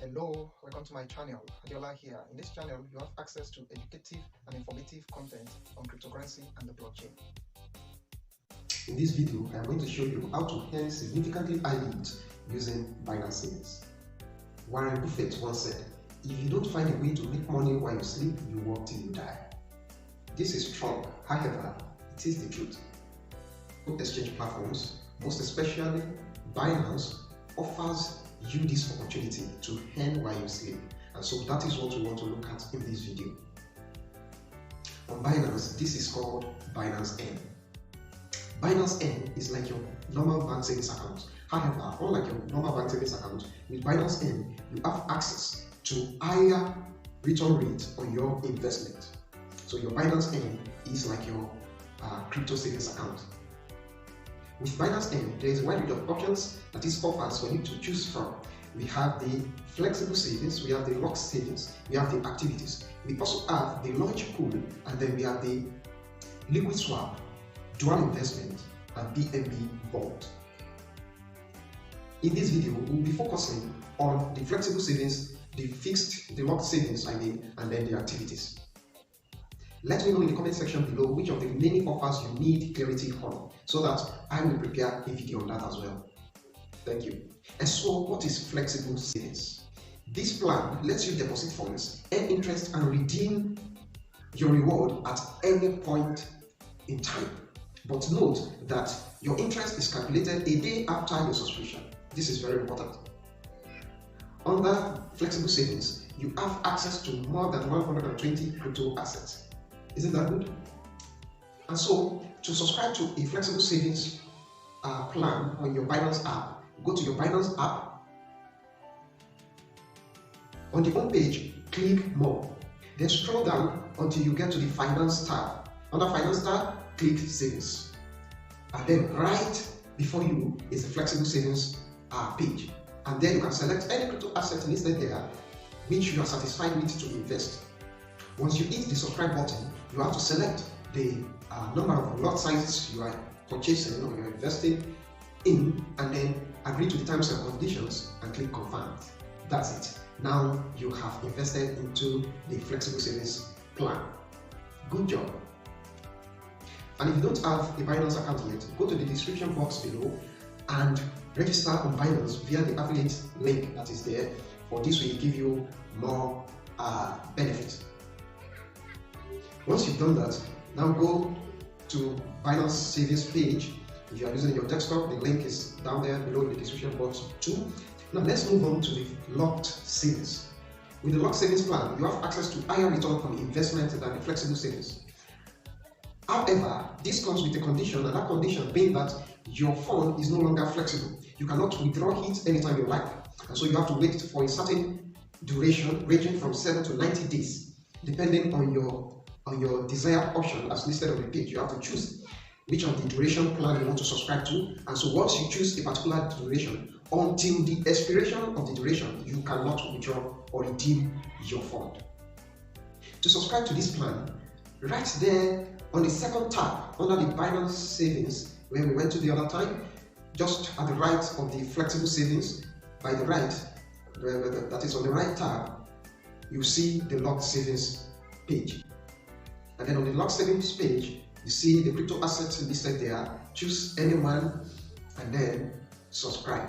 Hello, welcome to my channel. Adiola here. In this channel, you have access to educative and informative content on cryptocurrency and the blockchain. In this video, I am going to show you how to earn significantly high yields using Binance Earn. Warren Buffett once said, "If you don't find a way to make money while you sleep, you work till you die." This is strong, however, it is the truth. Exchange platforms, most especially Binance, offers you this opportunity to earn while you sleep, and so that is what we want to look at in this video. On Binance, this is called Binance Earn. Binance Earn is like your normal bank savings account. However, unlike your normal bank savings account, with Binance Earn, you have access to higher return rates on your investment. So your Binance Earn is like your crypto savings account. With Binance Earn, there is a wide range of options that is offers for you to choose from. We have the flexible savings, we have the locked savings, we have the activities. We also have the launch pool, and then we have the liquid swap, dual investment, and BNB bond. In this video, we'll be focusing on the flexible savings, the locked savings, and then the activities. Let me know in the comment section below which of the remaining offers you need clarity on, so that I will prepare a video on that as well. Thank you. And so, what is flexible savings? This plan lets you deposit funds, earn interest, and redeem your reward at any point in time. But note that your interest is calculated a day after your subscription. This is very important. Under flexible savings, you have access to more than 120 crypto assets. Isn't that good? And so, to subscribe to a flexible savings plan on your Binance app, go to your Binance app. On the home page, click More. Then scroll down until you get to the Finance tab. Under Finance tab, click Savings. And then right before you is the flexible savings page. And then you can select any crypto asset listed there which you are satisfied with to invest. Once you hit the subscribe button, you have to select the number of lot sizes you are purchasing or you are investing in, and then agree to the terms and conditions and click Confirm. That's it. Now you have invested into the flexible savings plan. Good job. And if you don't have a Binance account yet, go to the description box below and register on Binance via the affiliate link that is there. For this will give you more benefits. Once you've done that, now go to Binance Savings page. If you are using your desktop, the link is down there below in the description box too. Now let's move on to the locked savings. With the locked savings plan, you have access to higher return on investment than the flexible savings. However, this comes with a condition, and that condition being that your fund is no longer flexible. You cannot withdraw it anytime you like, and so you have to wait for a certain duration ranging from 7 to 90 days, depending on your desired option as listed on the page. You have to choose which of the duration plan you want to subscribe to, and so once you choose a particular duration, until the expiration of the duration, you cannot withdraw or redeem your fund. To subscribe to this plan, right there on the second tab under the Binance Savings, where we went to the other time, just at the right of the flexible savings, by the right, that is on the right tab, you see the locked savings page. And then on the locked savings page, you see the crypto assets listed there. Choose any one and then subscribe.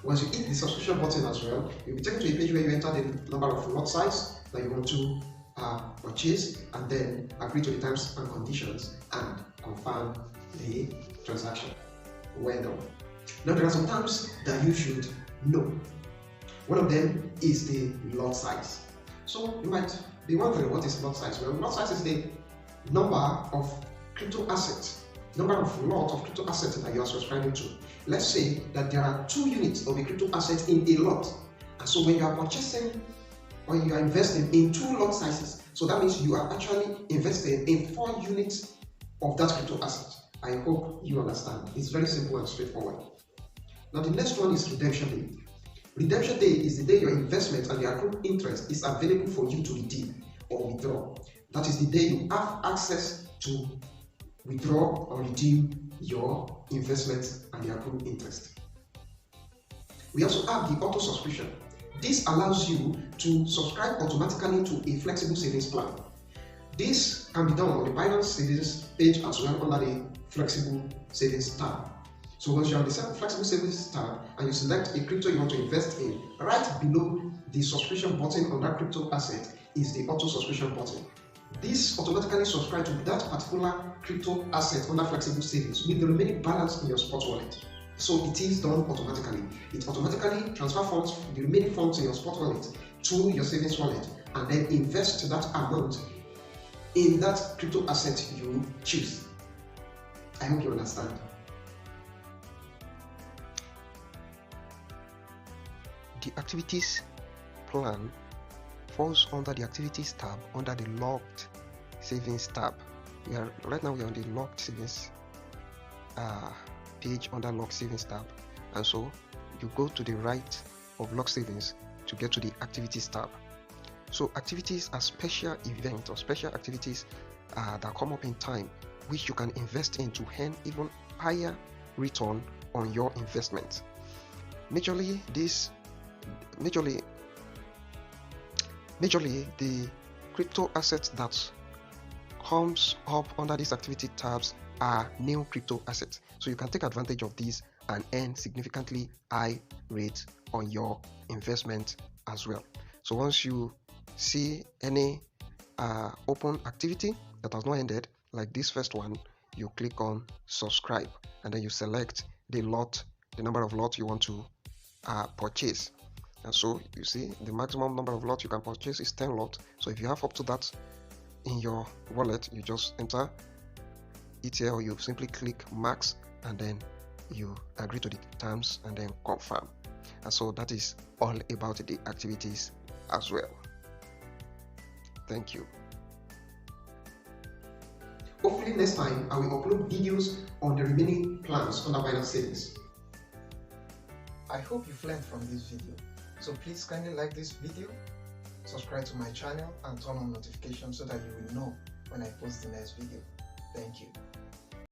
Once you hit the subscription button as well, you'll be taken to a page where you enter the number of lot size that you want to purchase, and then agree to the terms and conditions and confirm the transaction. Well done. Now there are some terms that you should know. One of them is the lot size. So you might be wondering, what is lot size? Well, lot size is the number of crypto assets, number of lot of crypto assets that you are subscribing to. Let's say that there are 2 units of a crypto asset in a lot, and so when you are purchasing or you are investing in 2 lot sizes, so that means you are actually investing in 4 units of that crypto asset. I hope you understand. It's very simple and straightforward. Now the next one is redemption day. Redemption day is the day your investment and the accrued interest is available for you to redeem or withdraw. That is the day you have access to withdraw or redeem your investment and the accrued interest. We also have the auto subscription. This allows you to subscribe automatically to a flexible savings plan. This can be done on the Binance Savings page as well under the Flexible Savings tab. So once you're on the Flexible Savings tab and you select a crypto you want to invest in, right below the subscription button on that crypto asset is the auto subscription button. This automatically subscribes to that particular crypto asset under Flexible Savings with the remaining balance in your spot wallet. So it is done automatically. It automatically transfers funds, the remaining funds in your spot wallet to your savings wallet, and then invest that amount in that crypto asset you choose. I hope you understand. The activities plan falls under the activities tab under the locked savings tab. Right now we are on the locked savings page under locked savings tab, and so you go to the right of locked savings to get to the activities tab. So activities are special events or special activities that come up in time which you can invest in to earn even higher return on your investment. Majorly the crypto assets that comes up under these activity tabs are new crypto assets, so you can take advantage of these and earn significantly high rates on your investment as well. So once you see any open activity that has not ended, like this first one, you click on subscribe and then you select the number of lots you want to purchase. And so you see the maximum number of lots you can purchase is 10 lots. So if you have up to that in your wallet, you just enter it here, or you simply click max and then you agree to the terms and then confirm. And so that is all about the activities as well. Thank you. Hopefully next time I will upload videos on the remaining plans under Binance Savings. I hope you've learned from this video. So please kindly like this video, subscribe to my channel and turn on notifications so that you will know when I post the next video. Thank you.